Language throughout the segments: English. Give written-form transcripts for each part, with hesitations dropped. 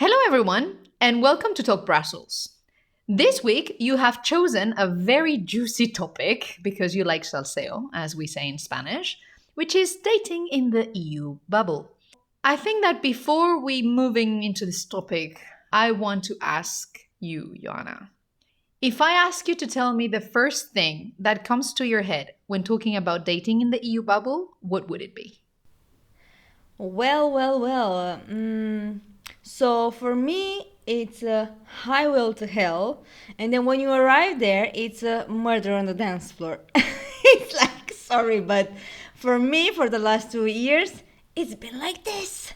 Hello, everyone, and welcome to Talk Brussels. This week, you have chosen a very juicy topic because you like salseo, as we say in Spanish, which is dating in the EU bubble. I think that before we moving into this topic, I want to ask you, Ioana. If I ask you to tell me the first thing that comes to your head when talking about dating in the EU bubble, what would it be? Well. So for me, it's a highway to hell, and then when you arrive there, it's a murder on the dance floor. It's like, sorry, but for me, for the last 2 years, it's been like this.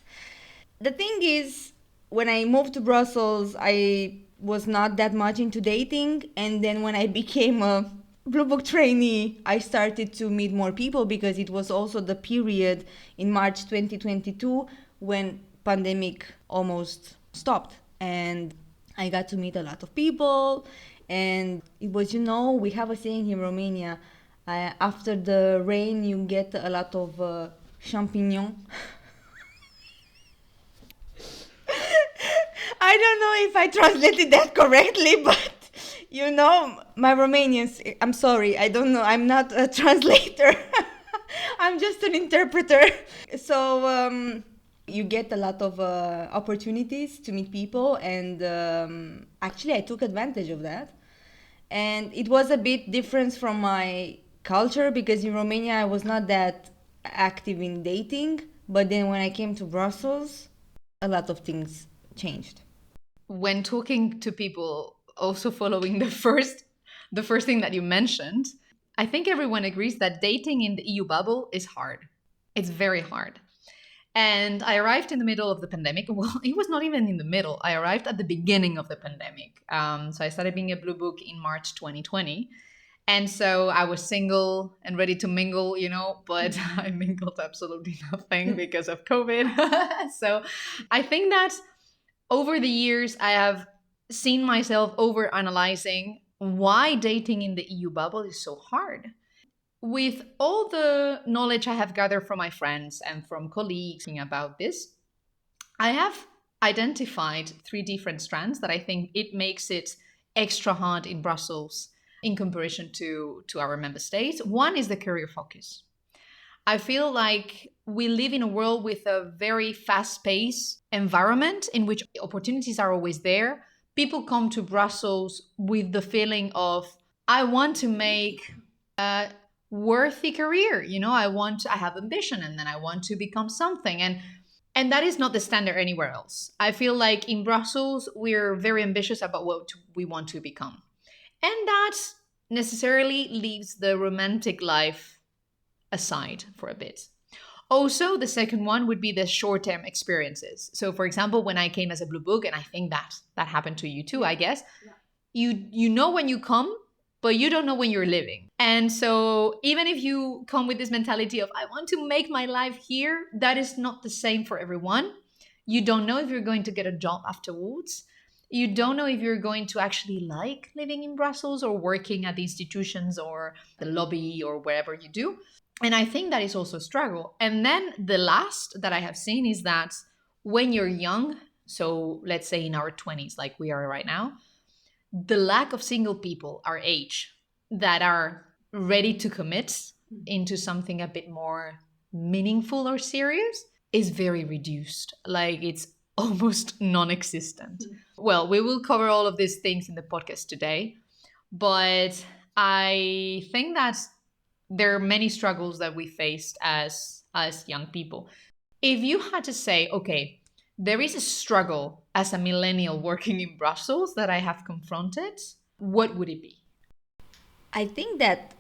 The thing is, when I moved to Brussels, I was not that much into dating, and then when I became a Blue Book trainee, I started to meet more people because it was also the period in March 2022 when pandemic almost stopped, and I got to meet a lot of people. And it was, we have a saying in Romania, after the rain you get a lot of champignon. I don't know if I translated that correctly, but my Romanians, I'm sorry, I don't know, I'm not a translator. I'm just an interpreter. So you get a lot of opportunities to meet people, and actually I took advantage of that. And it was a bit different from my culture because in Romania I was not that active in dating, but then when I came to Brussels, a lot of things changed. When talking to people, also following the first thing that you mentioned, I think everyone agrees that dating in the EU bubble is hard. It's very hard. And I arrived in the middle of the pandemic. Well, it was not even in the middle. I arrived at the beginning of the pandemic. So I started being a Blue Book in March 2020. And so I was single and ready to mingle, but I mingled absolutely nothing because of COVID. So I think that over the years, I have seen myself over analyzing why dating in the EU bubble is so hard. With all the knowledge I have gathered from my friends and from colleagues about this, I have identified three different strands that I think it makes it extra hard in Brussels in comparison to our member states. One is the career focus. I feel like we live in a world with a very fast-paced environment in which opportunities are always there. People come to Brussels with the feeling of, I want to make a worthy career. I have ambition, and then I want to become something. And that is not the standard anywhere else. I feel like in Brussels, we're very ambitious about what we want to become. And that necessarily leaves the romantic life aside for a bit. Also, the second one would be the short-term experiences. So, for example, when I came as a Blue Book, and I think that happened to you too, I guess, you know when you come, but you don't know when you're living. And so even if you come with this mentality of, I want to make my life here, that is not the same for everyone. You don't know if you're going to get a job afterwards. You don't know if you're going to actually like living in Brussels or working at the institutions or the lobby or wherever you do. And I think that is also a struggle. And then the last that I have seen is that when you're young, so let's say in our 20s, like we are right now, the lack of single people our age that are ready to commit into something a bit more meaningful or serious is very reduced. Like it's almost non-existent. Well, we will cover all of these things in the podcast today, but I think that there are many struggles that we faced as young people. If you had to say, okay, there is a struggle as a millennial working in Brussels that I have confronted, what would it be? I think that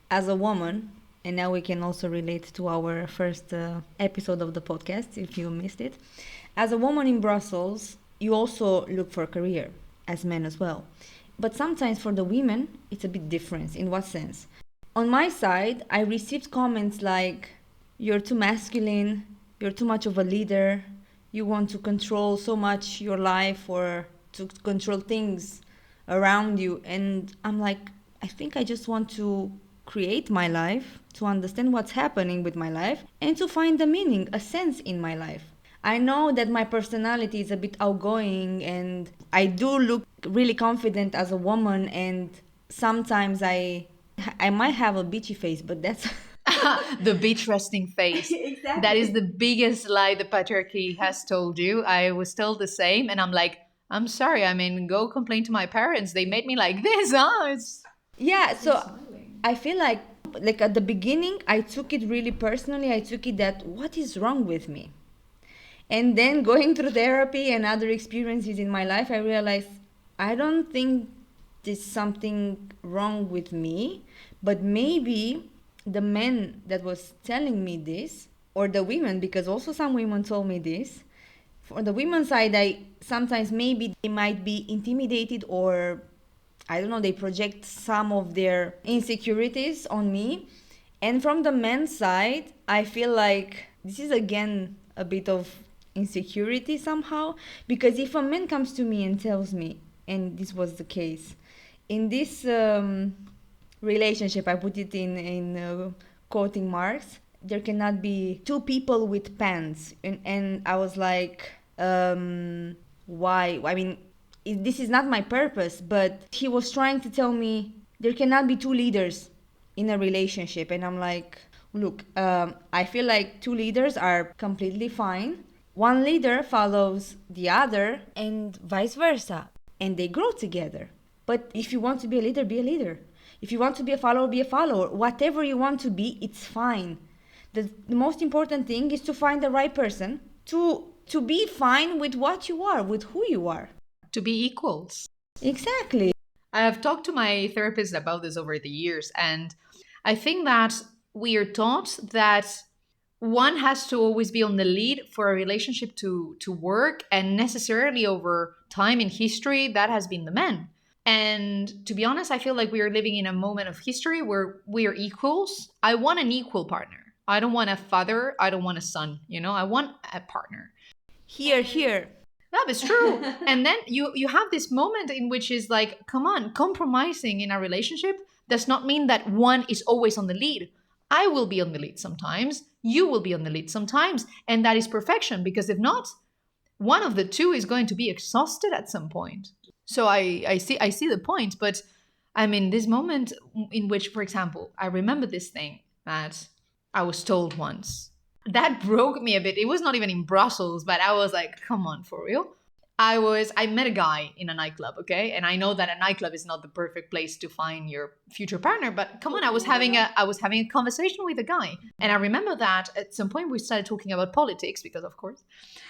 as a woman, and now we can also relate to our first episode of the podcast if you missed it. As a woman in Brussels, you also look for a career, as men as well. But sometimes for the women, it's a bit different. In what sense? On my side, I received comments like, you're too masculine, you're too much of a leader, you want to control so much your life or to control things around you. And I'm like, I think I just want to create my life, to understand what's happening with my life, and to find a meaning, a sense in my life. I know that my personality is a bit outgoing and I do look really confident as a woman, and sometimes I might have a bitchy face, but that's The beach resting face. That is exactly. the biggest lie the patriarchy has told you. I was told the same, and I'm like, I'm sorry. I mean, go complain to my parents. They made me like this. Huh? Yeah, You're so smiling. I feel like at the beginning I took it really personally. I took it that what is wrong with me? And then going through therapy and other experiences in my life, I realized I don't think there's something wrong with me, but maybe the men that was telling me this, or the women, because also some women told me this. For the women's side, I sometimes maybe they might be intimidated, or I don't know, they project some of their insecurities on me. And from the men's side, I feel like this is again a bit of insecurity somehow. Because if a man comes to me and tells me, and this was the case, in this relationship, I put it in quoting marks, there cannot be two people with pants. And I was like, why? I mean, this is not my purpose, but he was trying to tell me there cannot be two leaders in a relationship. And I'm like, look, I feel like two leaders are completely fine. One leader follows the other, and vice versa, and they grow together. But if you want to be a leader, be a leader. If you want to be a follower, be a follower. Whatever you want to be, it's fine. The most important thing is to find the right person to be fine with what you are, with who you are. To be equals. Exactly. I have talked to my therapist about this over the years, and I think that we are taught that one has to always be on the lead for a relationship to work, and necessarily over time in history, that has been the men. And to be honest, I feel like we are living in a moment of history where we are equals. I want an equal partner. I don't want a father. I don't want a son. I want a partner. Here, here. That is true. And then you have this moment in which is like, come on, compromising in a relationship does not mean that one is always on the lead. I will be on the lead sometimes. You will be on the lead sometimes, and that is perfection. Because if not, one of the two is going to be exhausted at some point. So I see the point, but I mean this moment in which, for example, I remember this thing that I was told once. That broke me a bit. It was not even in Brussels, but I was like, come on, for real. I met a guy in a nightclub, okay? And I know that a nightclub is not the perfect place to find your future partner, but come on, I was having a conversation with a guy. And I remember that at some point we started talking about politics because of course.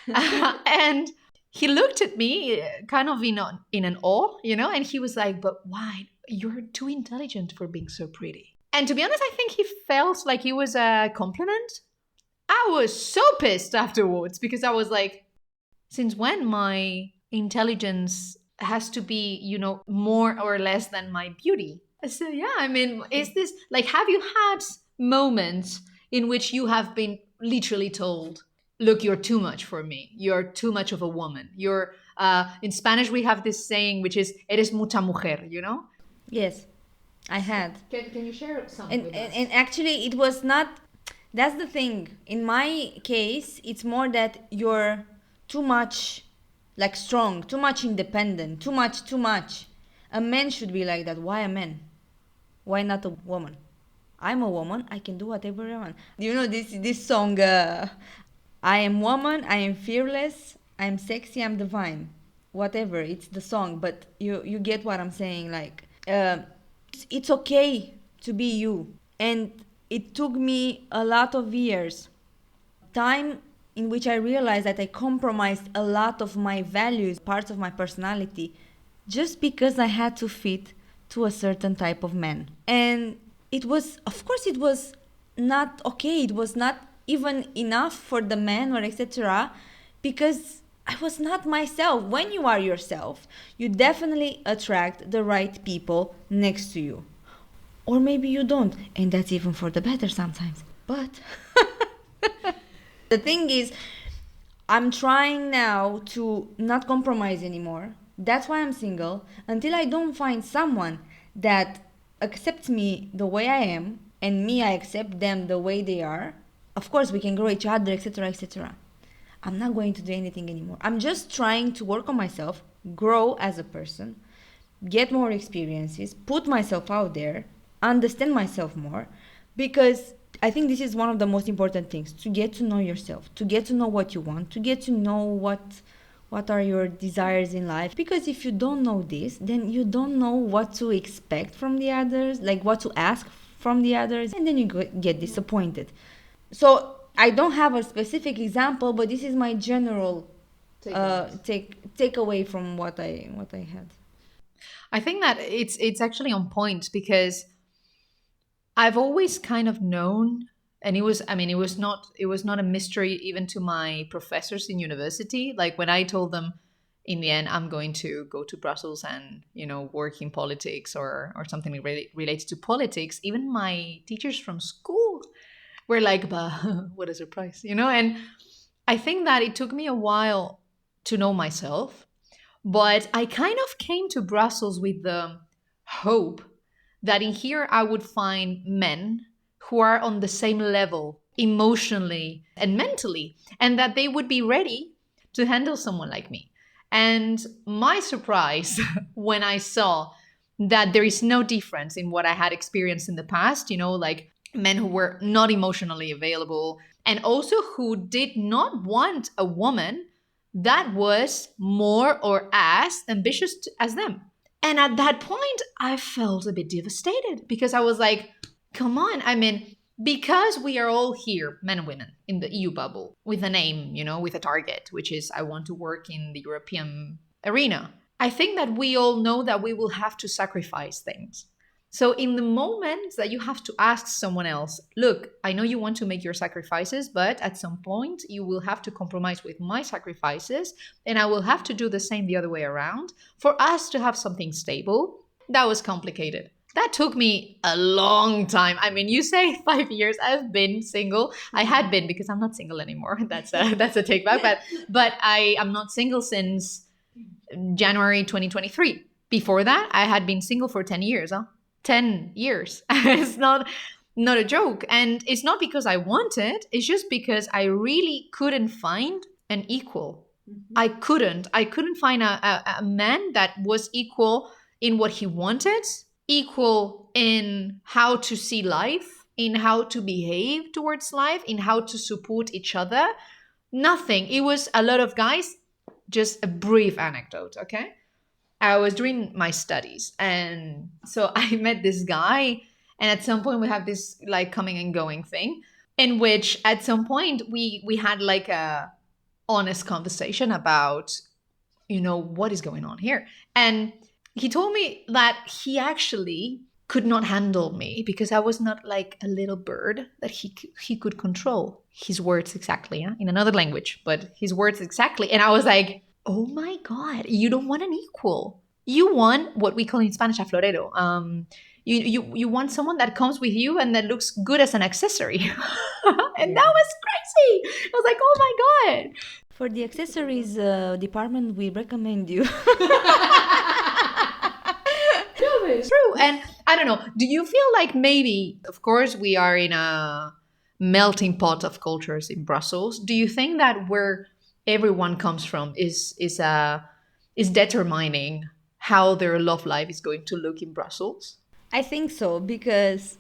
And he looked at me kind of in an awe, and he was like, "But why? You're too intelligent for being so pretty." And to be honest, I think he felt like it was a compliment. I was so pissed afterwards because I was like, since when my intelligence has to be, more or less than my beauty? So, yeah, I mean, is this like, have you had moments in which you have been literally told, look, you're too much for me. You're too much of a woman. In Spanish, we have this saying, which is, eres mucha mujer? Yes, I had. Can you share some and, with and, us? and actually it was not, that's the thing in my case, it's more that you're too much, like strong, too much independent, too much. A man should be like that. Why a man? Why not a woman? I'm a woman, I can do whatever I want. You know this song, I am woman, I am fearless, I'm sexy, I'm divine. Whatever, it's the song, but you get what I'm saying. Like, it's okay to be you. And it took me a lot of years, time in which I realized that I compromised a lot of my values, parts of my personality, just because I had to fit to a certain type of man. And it was, of course, it was not okay. It was not even enough for the man or etc. because I was not myself. When you are yourself, you definitely attract the right people next to you. Or maybe you don't, and that's even for the better sometimes. But the thing is, I'm trying now to not compromise anymore. That's why I'm single until I don't find someone that accepts me the way I am and me I accept them the way they are. Of course, we can grow each other, etc., etc. I'm not going to do anything anymore. I'm just trying to work on myself, grow as a person, get more experiences, put myself out there, understand myself more, because I think this is one of the most important things, to get to know yourself, to get to know what you want, to get to know what are your desires in life. Because if you don't know this, then you don't know what to expect from the others, like what to ask from the others, and then you get disappointed. So I don't have a specific example, but this is my general take away from what I had. I think that it's actually on point because I've always kind of known, and it was, I mean, it was not a mystery even to my professors in university. Like when I told them in the end I'm going to go to Brussels and, work in politics or something related to politics, even my teachers from school were like, "Bah, what a surprise," And I think that it took me a while to know myself, but I kind of came to Brussels with the hope that in here I would find men who are on the same level emotionally and mentally, and that they would be ready to handle someone like me. And my surprise when I saw that there is no difference in what I had experienced in the past, like men who were not emotionally available and also who did not want a woman that was more or as ambitious as them. And at that point, I felt a bit devastated because I was like, come on. I mean, because we are all here, men and women, in the EU bubble with an aim, with a target, which is I want to work in the European arena. I think that we all know that we will have to sacrifice things. So in the moment that you have to ask someone else, look, I know you want to make your sacrifices, but at some point you will have to compromise with my sacrifices, and I will have to do the same the other way around for us to have something stable. That was complicated. That took me a long time. I mean, you say 5 years. I've been single. I had been because I'm not single anymore. That's a take back. But I am not single since January 2023. Before that, I had been single for 10 years. 10 years. It's not a joke. And it's not because I wanted, it's just because I really couldn't find an equal. I couldn't find a man that was equal in what he wanted, equal in how to see life, in how to behave towards life, in how to support each other. Nothing. It was a lot of guys. Just a brief anecdote, okay? I was doing my studies, and so I met this guy, and at some point we have this like coming and going thing, in which at some point we had like a honest conversation about what is going on here. And he told me that he actually could not handle me because I was not like a little bird that he could control his words exactly, in another language, but his words exactly. And I was like, oh my God, you don't want an equal. You want what we call in Spanish a florero. You want someone that comes with you and that looks good as an accessory. And that was crazy. I was like, oh my God. For the accessories department, we recommend you. True. And I don't know, do you feel like maybe, of course, we are in a melting pot of cultures in Brussels. Do you think that where everyone comes from is determining how their love life is going to look in Brussels? I think so, because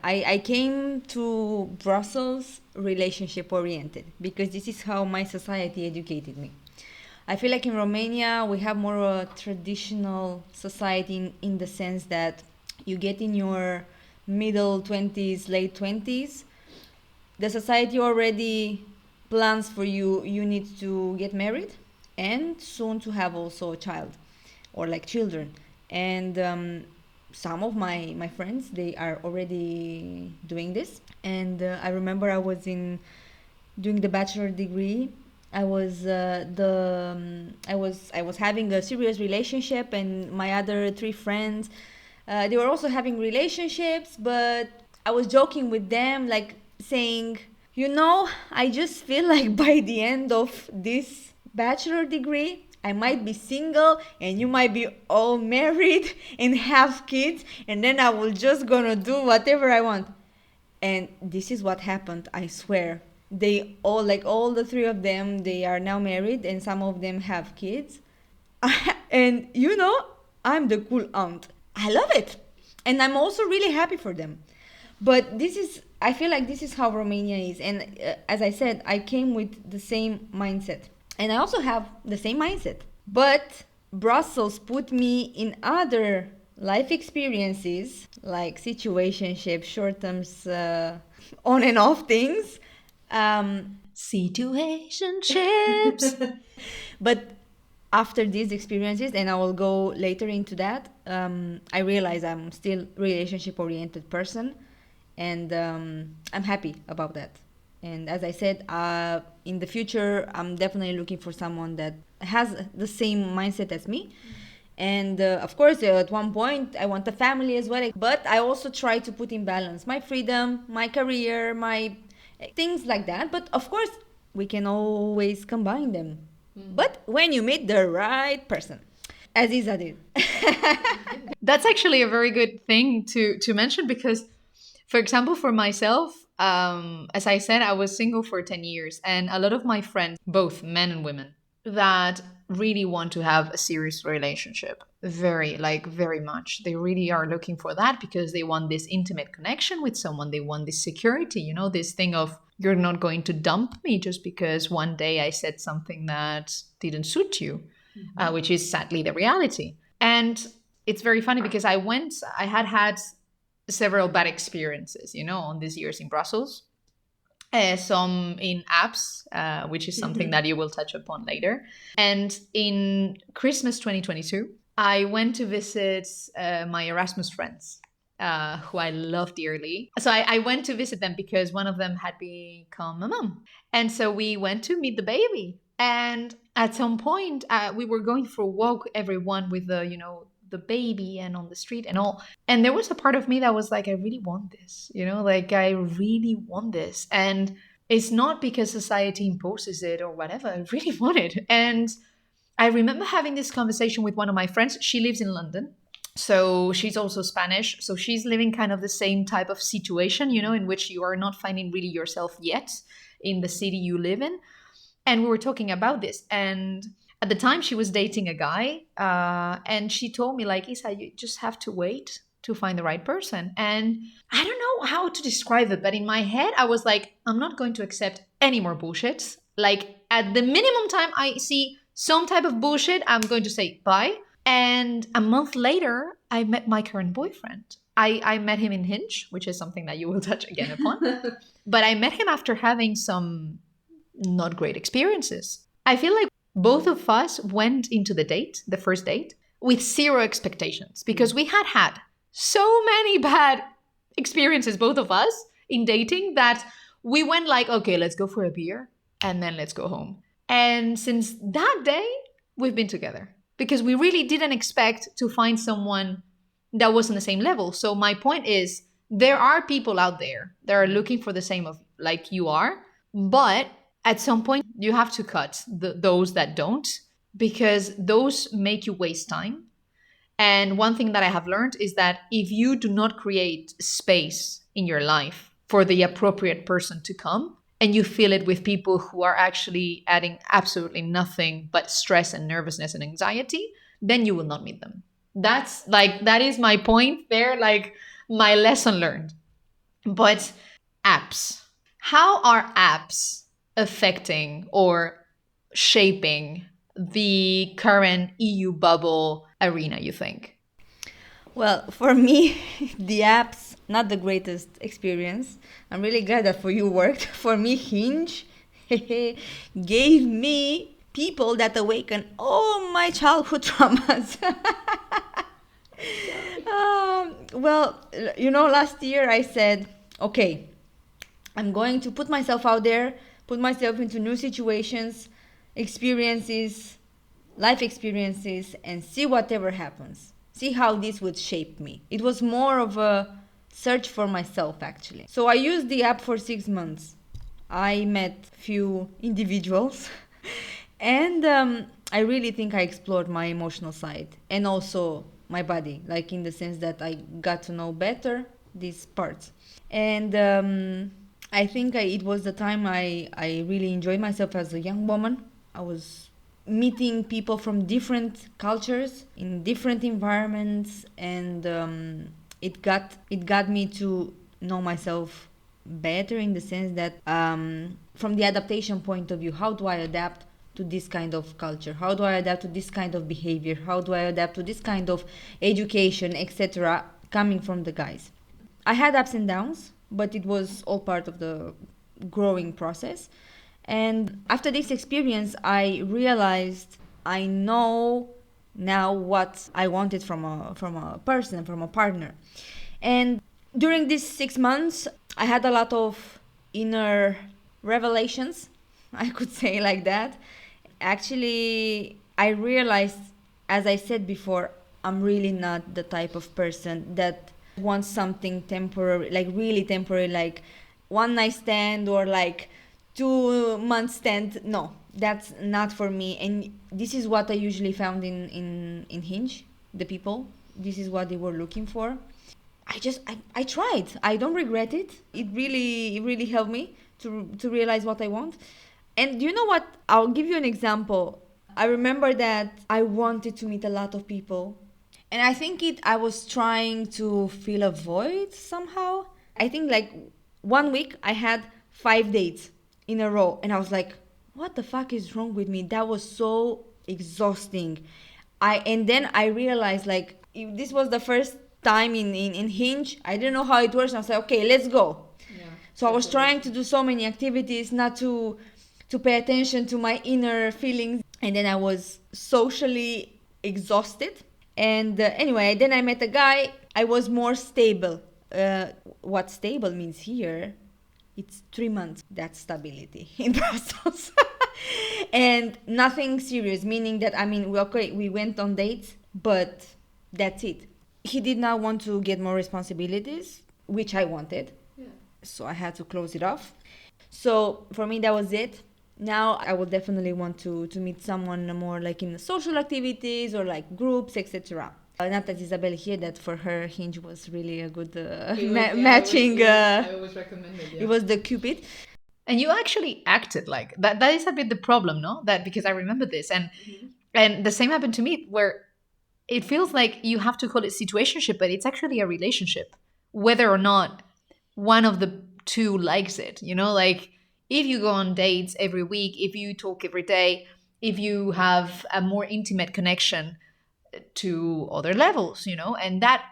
I came to Brussels relationship oriented, because this is how my society educated me. I feel like in Romania we have more a traditional society in the sense that you get in your middle 20s, late 20s, the society already plans for you. You need to get married and soon to have also a child or like children. And some of my friends, they are already doing this. And I remember I was doing the bachelor degree. I was I was having a serious relationship, and my other three friends, they were also having relationships. But I was joking with them, like saying, I just feel like by the end of this bachelor degree, I might be single and you might be all married and have kids, and then I will just gonna do whatever I want. And this is what happened, I swear. they all, like all the three of them, they are now married and some of them have kids. And I'm the cool aunt. I love it. And I'm also really happy for them. But I feel like this is how Romania is. And as I said, I came with the same mindset. And I also have the same mindset. But Brussels put me in other life experiences, like situationships, short terms, on and off things. Situationships. But after these experiences, and I will go later into that, I realize I'm still relationship oriented person, and I'm happy about that. And as I said, in the future, I'm definitely looking for someone that has the same mindset as me. And of course, at one point, I want a family as well. But I also try to put in balance my freedom, my career, my things like that. But of course, we can always combine them. But when you meet the right person, as Isa did. That's actually a very good thing to mention because, for example, for myself, as I said, I was single for 10 years, and a lot of my friends, both men and women, that really want to have a serious relationship, very much. They really are looking for that because they want this intimate connection with someone. They want this security, this thing of you're not going to dump me just because one day I said something that didn't suit you, which is sadly the reality. And it's very funny because I had several bad experiences, on these years in Brussels. Some in apps, which is something that you will touch upon later. And in Christmas 2022, I went to visit my Erasmus friends, who I love dearly. So I went to visit them because one of them had become a mom. And so we went to meet the baby. And at some point, we were going for a walk, everyone with the baby and on the street and all. And there was a part of me that was like, I really want this, I really want this. And it's not because society imposes it or whatever. I really want it. And I remember having this conversation with one of my friends. She lives in London. So she's also Spanish. So she's living kind of the same type of situation, in which you are not finding really yourself yet in the city you live in. And we were talking about this. And at the time, she was dating a guy. And she told me, like, Isa, you just have to wait to find the right person. And I don't know how to describe it, but in my head, I was like, I'm not going to accept any more bullshit. Like, at the minimum time I see some type of bullshit, I'm going to say bye. And a month later, I met my current boyfriend. I met him in Hinge, which is something that you will touch again upon. But I met him after having some not great experiences. I feel like both of us went into the first date, with zero expectations because we had so many bad experiences, both of us, in dating that we went like, okay, let's go for a beer and then let's go home. And since that day, we've been together because we really didn't expect to find someone that was on the same level. So my point is, there are people out there that are looking for the same of like you are, but at some point you have to cut those that don't, because those make you waste time. And one thing that I have learned is that if you do not create space in your life for the appropriate person to come, and you fill it with people who are actually adding absolutely nothing but stress and nervousness and anxiety, then you will not meet them. That is my point there, like my lesson learned. But apps, how are apps affecting or shaping the current EU bubble arena, you think? Well, for me, the apps, not the greatest experience. I'm really glad that for you worked. For me, Hinge gave me people that awaken all my childhood traumas. Well, last year I said, okay, I'm going to put myself out there, put myself into new situations, experiences, life experiences, and see whatever happens. See how this would shape me. It was more of a search for myself, actually. So I used the app for 6 months. I met few individuals and I really think I explored my emotional side and also my body, like in the sense that I got to know better these parts. And I think it was the time I really enjoyed myself as a young woman. I was meeting people from different cultures in different environments, and it got me to know myself better in the sense that from the adaptation point of view, how do I adapt to this kind of culture? How do I adapt to this kind of behavior? How do I adapt to this kind of education, etc., coming from the guys? I had ups and downs, but it was all part of the growing process. And after this experience, I realized I know now what I wanted from a person, from a partner. And during these 6 months, I had a lot of inner revelations, I could say like that. Actually, I realized, as I said before, I'm really not the type of person that wants something temporary, like really temporary, like one night stand or like 2 month stand. No, that's not for me. And this is what I usually found in Hinge, the people. This is what they were looking for. I tried. I don't regret it. It really helped me to realize what I want. And you know what? I'll give you an example. I remember that I wanted to meet a lot of people. And I think I was trying to fill a void somehow. I think like 1 week I had 5 dates in a row, and I was like, what the fuck is wrong with me? That was so exhausting. And then I realized, like, if this was the first time in Hinge, I didn't know how it works. And I was like, okay, let's go. Yeah, So I was totally. trying to do so many activities, not to pay attention to my inner feelings, and then I was socially exhausted. And anyway, then I met a guy. I was more stable. What stable means here, it's 3 months. That's stability in Brussels. And nothing serious, meaning that, I mean, okay, we went on dates, but that's it. He did not want to get more responsibilities, which I wanted. Yeah. So I had to close it off. So for me, that was it. Now I would definitely want to meet someone more like in social activities or like groups, etc. Not that Isabel here, that for her Hinge was really a good matching. I always recommend it. It was the Cupid. And you actually acted like that. That is a bit the problem, no? That because I remember this, and the same happened to me, where it feels like you have to call it situationship, but it's actually a relationship, whether or not one of the two likes it. You know, like if you go on dates every week, if you talk every day, if you have a more intimate connection to other levels, you know, and that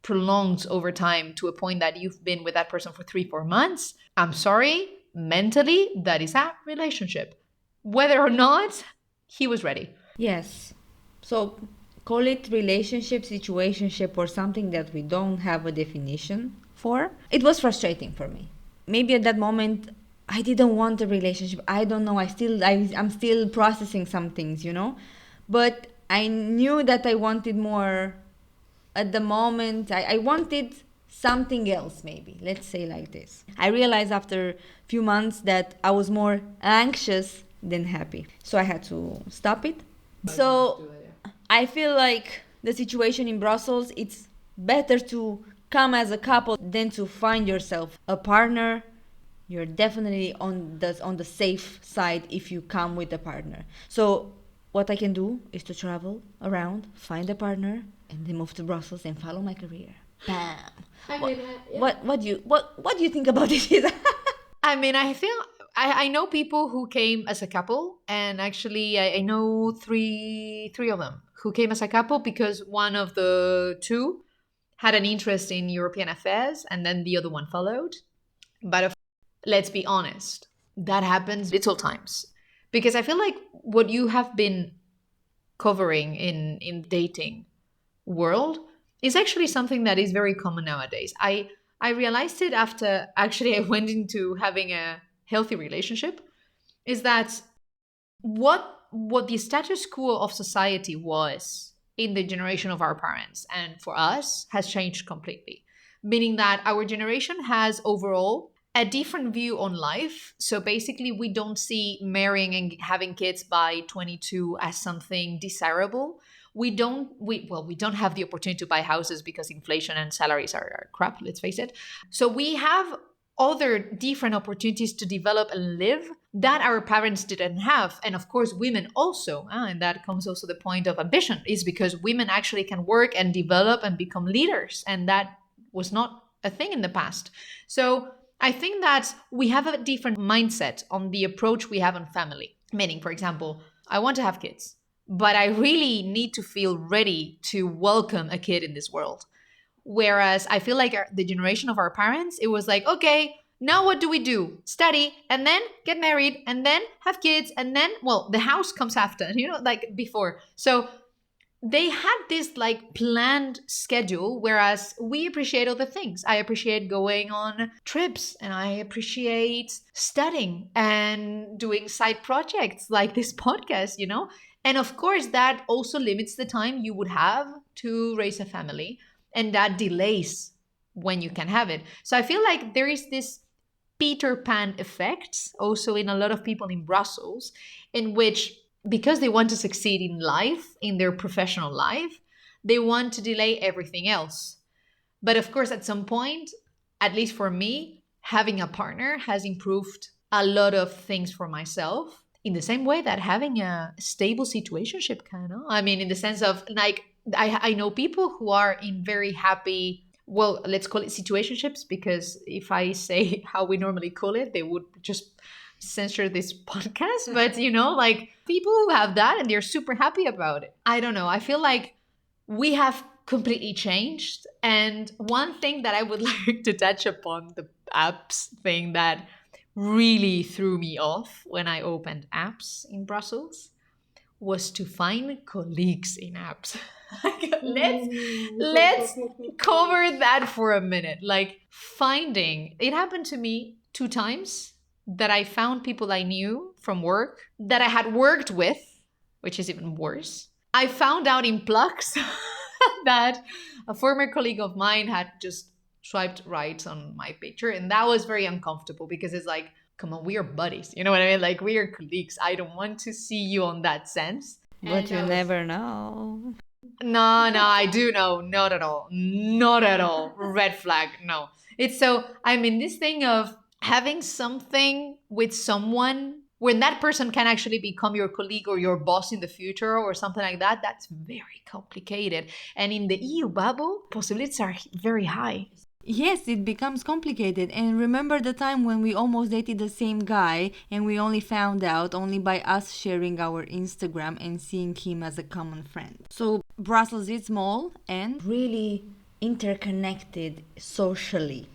prolongs over time to a point that you've been with that person for 3, 4 months. I'm sorry, mentally, that is a relationship. Whether or not he was ready. Yes. So call it relationship, situationship, or something that we don't have a definition for. It was frustrating for me. Maybe at that moment I didn't want a relationship. I don't know. I'm still processing some things, you know. But I knew that I wanted more at the moment. I wanted something else, maybe. Let's say like this. I realized after a few months that I was more anxious than happy. So I had to stop it. So I feel like the situation in Brussels, it's better to come as a couple than to find yourself a partner. You're definitely on the safe side if you come with a partner. So what I can do is to travel around, find a partner, and then move to Brussels and follow my career. Bam. What do you think about this? I mean, I feel I know people who came as a couple, and actually, I know three of them who came as a couple because one of the two had an interest in European affairs, and then the other one followed. But let's be honest, that happens little times because I feel like what you have been covering in dating world is actually something that is very common nowadays. I realized it after actually I went into having a healthy relationship is that what the status quo of society was in the generation of our parents and for us has changed completely, meaning that our generation has overall a different view on life. So basically we don't see marrying and having kids by 22 as something desirable. We don't have the opportunity to buy houses because inflation and salaries are crap, let's face it. So we have other different opportunities to develop and live that our parents didn't have. And of course, women also. And that comes also the point of ambition, is because women actually can work and develop and become leaders. And that was not a thing in the past. So I think that we have a different mindset on the approach we have on family. Meaning, for example, I want to have kids, but I really need to feel ready to welcome a kid in this world. Whereas I feel like the generation of our parents, it was like, okay, now what do we do? Study and then get married and then have kids and then, well, the house comes after, like before. So they had this like planned schedule, whereas we appreciate other things. I appreciate going on trips and I appreciate studying and doing side projects like this podcast. And of course, that also limits the time you would have to raise a family, and that delays when you can have it. So I feel like there is this Peter Pan effect also in a lot of people in Brussels, in which, because they want to succeed in life, in their professional life, they want to delay everything else. But of course, at some point, at least for me, having a partner has improved a lot of things for myself, in the same way that having a stable situationship can. I mean, in the sense of like, I know people who are in very happy, well, let's call it situationships, because if I say how we normally call it, they would just censor this podcast. But like people who have that and they're super happy about it. I don't know. I feel like we have completely changed. And one thing that I would like to touch upon, the apps thing that really threw me off when I opened apps in Brussels, was to find colleagues in apps. let's cover that for a minute. Like, finding, it happened to me 2 times that I found people I knew from work that I had worked with, which is even worse. I found out in Plux that a former colleague of mine had just swiped right on my picture, and that was very uncomfortable, because it's like, come on, we are buddies. You know what I mean? Like, we are colleagues. I don't want to see you on that sense. But you never know. No, I do know. Not at all. Not at all. Red flag. No. It's so, I mean, this thing of having something with someone when that person can actually become your colleague or your boss in the future or something like that, that's very complicated. And in the EU bubble, possibilities are very high. Yes, it becomes complicated. And remember the time when we almost dated the same guy and we only found out only by us sharing our Instagram and seeing him as a common friend. So Brussels is small and really interconnected socially.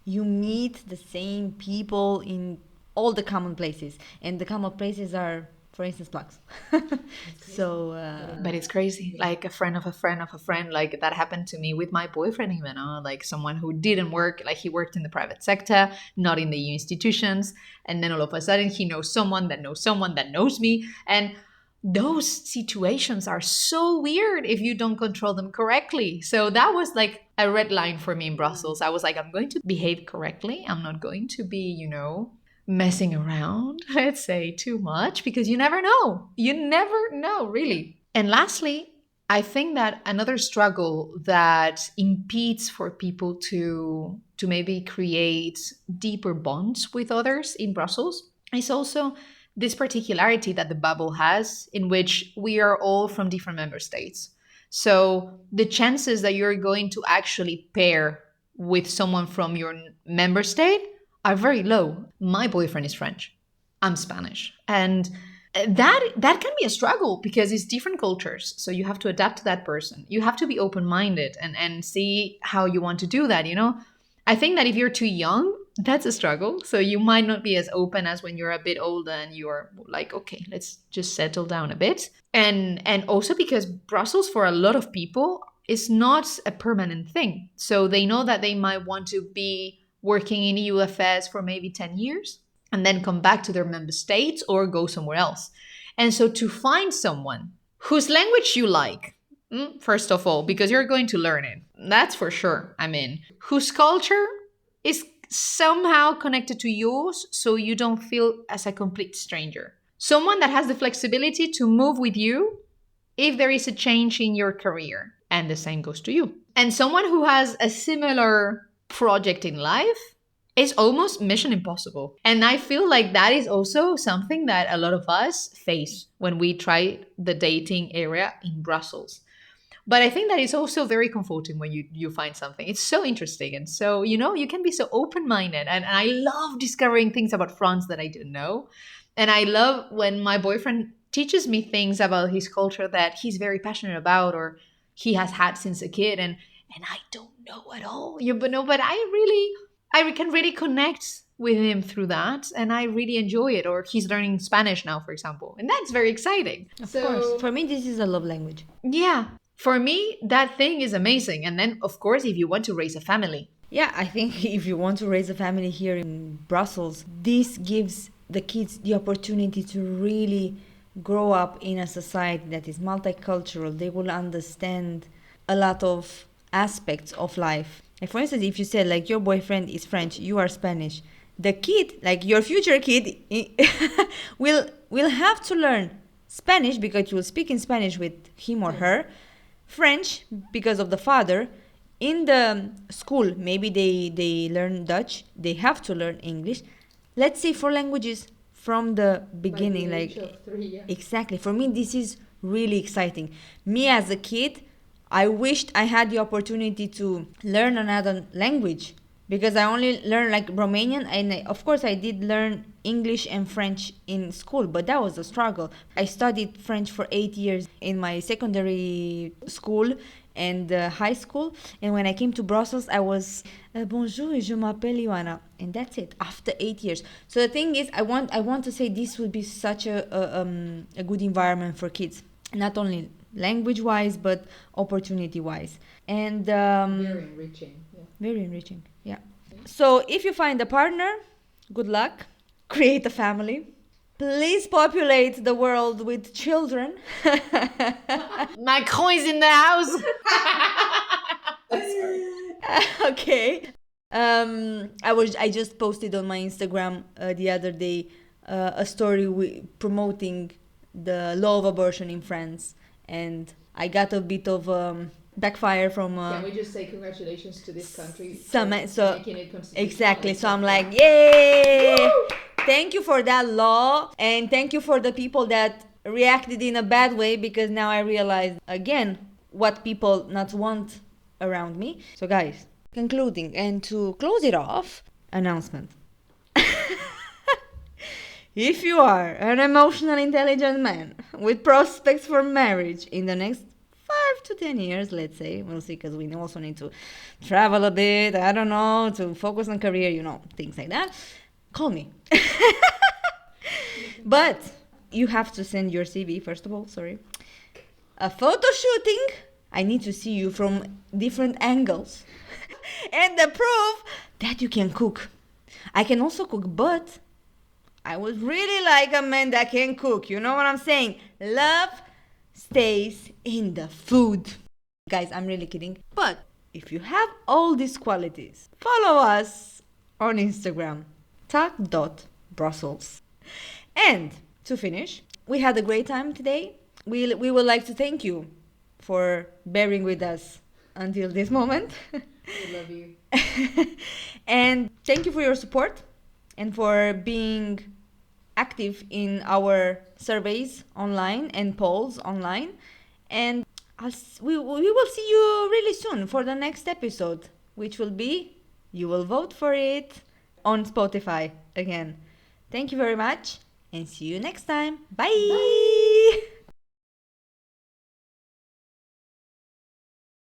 You meet the same people in all the common places, and the common places are, for instance, plugs. But it's crazy. Like a friend of a friend of a friend, like that happened to me with my boyfriend even. Like someone who didn't work, like he worked in the private sector, not in the EU institutions. And then all of a sudden he knows someone that knows someone that knows me. And those situations are so weird if you don't control them correctly. So that was like a red line for me in Brussels. I was like, I'm going to behave correctly. I'm not going to be, messing around, let's say, too much, because you never know. You never know, really. And lastly, I think that another struggle that impedes for people to maybe create deeper bonds with others in Brussels is also this particularity that the bubble has, in which we are all from different member states. So the chances that you're going to actually pair with someone from your member state are very low. My boyfriend is French. I'm Spanish. And that can be a struggle because it's different cultures. So you have to adapt to that person. You have to be open-minded and see how you want to do that, I think that if you're too young, that's a struggle. So you might not be as open as when you're a bit older and you're like, okay, let's just settle down a bit. And also because Brussels, for a lot of people, is not a permanent thing. So they know that they might want to be working in EU affairs for maybe 10 years and then come back to their member states or go somewhere else. And so to find someone whose language you like, first of all, because you're going to learn it, that's for sure. I mean, whose culture is somehow connected to yours so you don't feel as a complete stranger. Someone that has the flexibility to move with you if there is a change in your career. And the same goes to you. And someone who has a similar project in life It's almost mission impossible. And I feel like that is also something that a lot of us face when we try the dating area in Brussels. But I think that it's also very comforting when you find something. It's so interesting. And so, you can be so open minded. And I love discovering things about France that I didn't know. And I love when my boyfriend teaches me things about his culture that he's very passionate about or he has had since a kid. And I don't know at all. But I can really connect with him through that. And I really enjoy it. Or he's learning Spanish now, for example. And that's very exciting. Of course. For me, this is a love language. Yeah. For me, that thing is amazing. And then, of course, if you want to raise a family. Yeah, I think if you want to raise a family here in Brussels, this gives the kids the opportunity to really grow up in a society that is multicultural. They will understand a lot of aspects of life. Like for instance, if you said like your boyfriend is French, you are Spanish, the kid, like your future kid, will have to learn Spanish because you will speak in Spanish with him or her, French because of the father. In the school, maybe they learn Dutch. They have to learn English. Let's say 4 languages from the beginning. By the like age of 3, yeah. Exactly. For me, this is really exciting. Me as a kid, I wished I had the opportunity to learn another language because I only learned like Romanian, and of course I did learn English and French in school, but that was a struggle. I studied French for 8 years in my secondary school and high school, and when I came to Brussels I was bonjour, je m'appelle Ioana, and that's it after 8 years. So the thing is, I want to say this would be such a good environment for kids, not only language wise but opportunity wise, and Very enriching. Yeah. very enriching. Yeah. So if you find a partner, good luck. Create a family. Please populate the world with children. Macron is in the house. Okay. I just posted on my Instagram the other day a story promoting the law of abortion in France, and I got a bit of backfire from Can we just say congratulations to this country some for so making it constitutional? exactly. So I'm like, yay! Thank you for that law, and thank you for the people that reacted in a bad way, because now I realize again what people not want around me. So guys, concluding and to close it off, announcement. If you are an emotional intelligent man with prospects for marriage in the next 5 to 10 years, let's say, we'll see, because we also need to travel a bit, I don't know, to focus on career, things like that, call me. But you have to send your CV, first of all, sorry. A photo shooting, I need to see you from different angles. And the proof that you can cook. I can also cook, but I would really like a man that can cook. You know what I'm saying? Love stays in the food. Guys, I'm really kidding. But if you have all these qualities, follow us on Instagram, talk.brussels. And to finish, we had a great time today. We would like to thank you for bearing with us until this moment. We love you. And thank you for your support and for being active in our surveys online and polls online. And we will see you really soon for the next episode, which will be, you will vote for it on Spotify again. Thank you very much and see you next time. Bye. Bye.